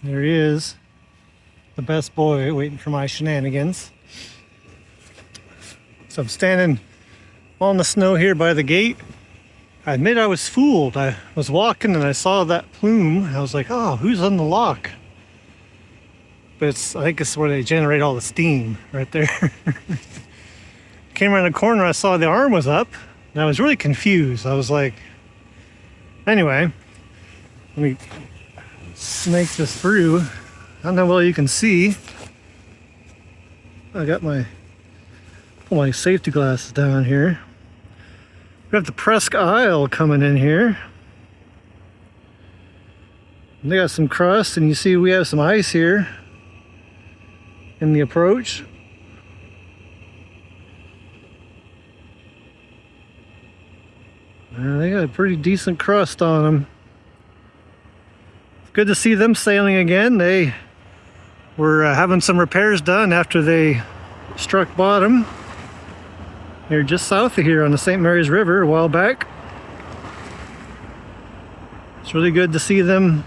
There he is, the best boy, waiting for my shenanigans. So I'm standing on the snow here by the gate. I admit I was fooled. I was walking and I saw that plume. I was like, oh, who's on the lock? But I think it's where they generate all the steam right there. Came around the corner, I saw the arm was up, and I was really confused. I was like, anyway, let me snake this through. I don't know how well you can see. I got my safety glasses down here. We have the Presque Isle coming in here. And they got some crust, and you see we have some ice here in the approach. They got a pretty decent crust on them. It's good to see them sailing again. They were having some repairs done after they struck bottom. They're just south of here on the St. Mary's River a while back. It's really good to see them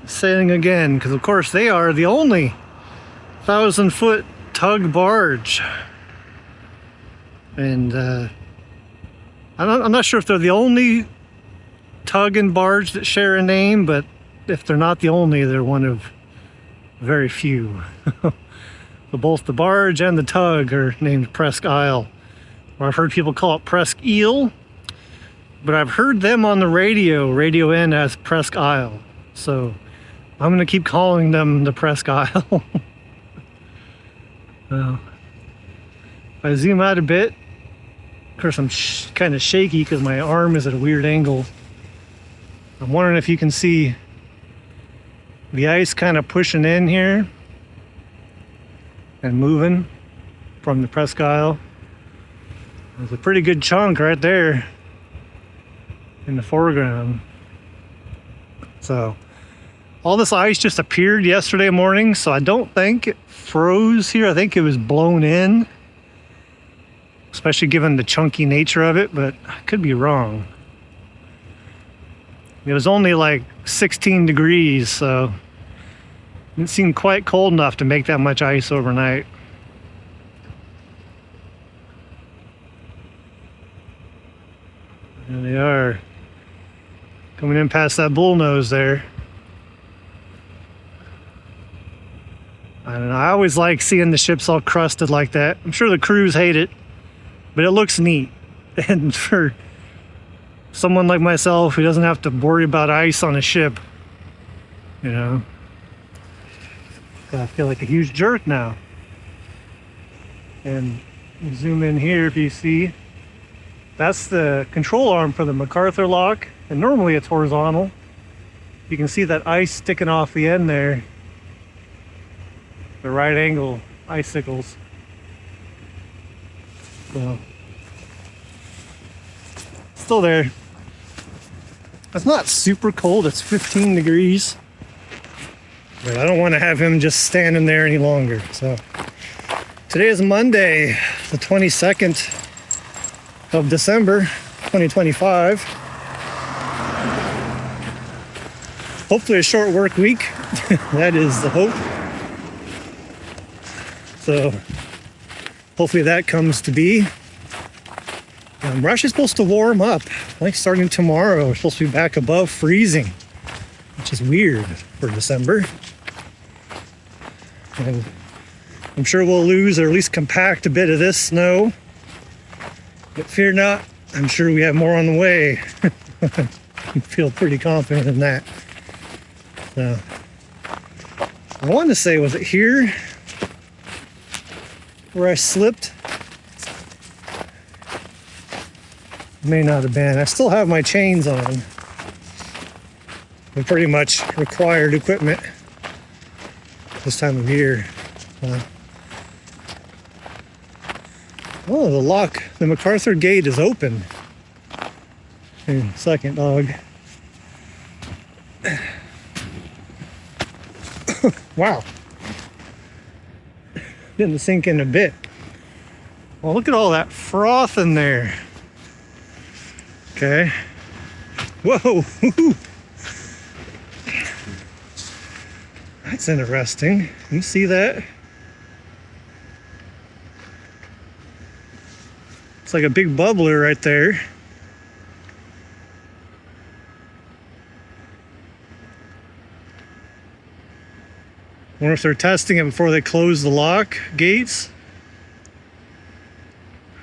sailing again, because of course they are the only 1,000-foot tug barge. And I'm not sure if they're the only tug and barge that share a name, but if they're not the only, they're one of very few. So both the barge and the tug are named Presque Isle. Or I've heard people call it Presque Isle, but I've heard them on the Radio N as Presque Isle. So I'm going to keep calling them the Presque Isle. If I zoom out a bit, of course I'm kind of shaky because my arm is at a weird angle. I'm wondering if you can see the ice kind of pushing in here and moving from the Presque Isle. There's a pretty good chunk right there in the foreground. So all this ice just appeared yesterday morning, so I don't think it froze here. I think it was blown in, especially given the chunky nature of it, but I could be wrong. It was only like 16 degrees, so it didn't seem quite cold enough to make that much ice overnight. There they are, coming in past that bullnose there. I don't know, I always like seeing the ships all crusted like that. I'm sure the crews hate it, but it looks neat. And for someone like myself who doesn't have to worry about ice on a ship, you know, I feel like a huge jerk now. And you zoom in here, if you see, that's the control arm for the MacArthur lock, and normally it's horizontal. You can see that ice sticking off the end there, the right angle icicles. So still there. It's not super cold, it's 15 degrees, but I don't want to have him just standing there any longer. So today is Monday, the 22nd of December 2025. Hopefully a short work week. That is the hope. So hopefully that comes to be. We're actually supposed to warm up, like starting tomorrow. We're supposed to be back above freezing, which is weird for December. And I'm sure we'll lose or at least compact a bit of this snow. But fear not, I'm sure we have more on the way. I feel pretty confident in that. So, I wanted to say, was it here where I slipped? May not have been. I still have my chains on. They're pretty much required equipment this time of year. Oh, the lock, the MacArthur gate is open. Here, second dog. Wow. Didn't sink in a bit. Well, look at all that froth in there. Okay. Whoa. That's interesting. You see that? It's like a big bubbler right there. Wonder if they're testing it before they close the lock gates.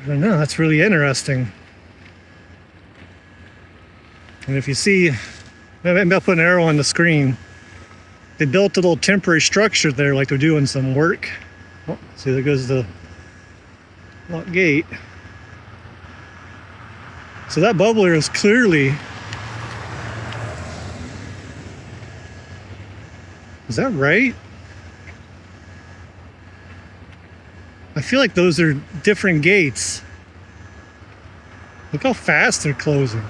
I don't know, that's really interesting. And if you see, maybe I'll put an arrow on the screen. They built a little temporary structure there like they're doing some work. Oh, see, there goes the lock gate. So that bubbler is clearly... Is that right? I feel like those are different gates. Look how fast they're closing.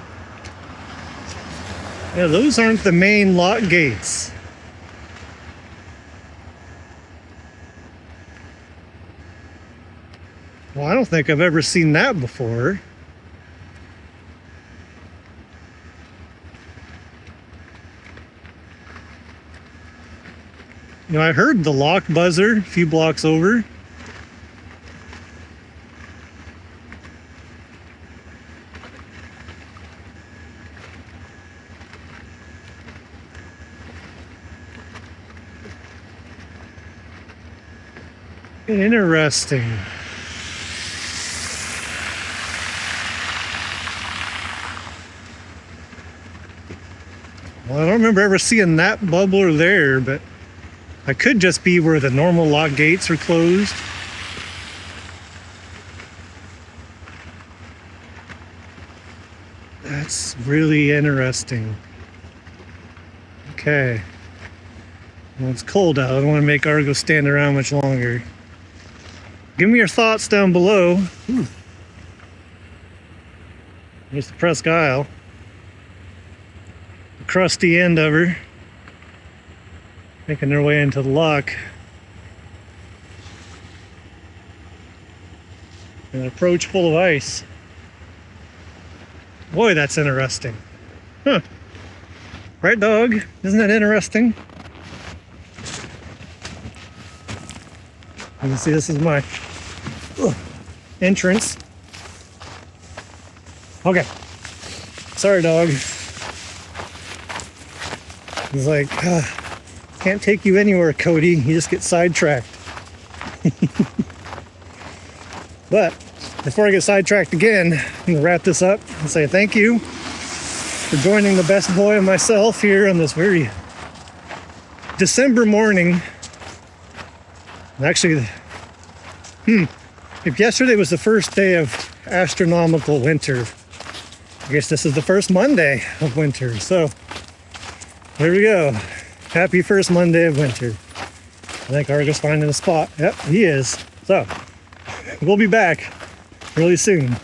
Yeah, those aren't the main lock gates. Well, I don't think I've ever seen that before. You know, I heard the lock buzzer a few blocks over. Interesting. Well, I don't remember ever seeing that bubbler there, but I could just be where the normal lock gates are closed. That's really interesting. Okay. Well, it's cold out. I don't want to make Argo stand around much longer. Give me your thoughts down below. Here's the Presque Isle. The crusty end of her. Making their way into the lock. An approach full of ice. Boy, that's interesting. Huh. Right, dog? Isn't that interesting? You can see this is my entrance. Okay. Sorry, dog. He's like, can't take you anywhere, Cody. You just get sidetracked. But before I get sidetracked again, I'm going to wrap this up and say thank you for joining the best boy and myself here on this very December morning. Actually, if yesterday was the first day of astronomical winter, I guess this is the first Monday of winter. So there we go. Happy first Monday of winter. I think Argo's finding a spot. Yep, he is. So we'll be back really soon.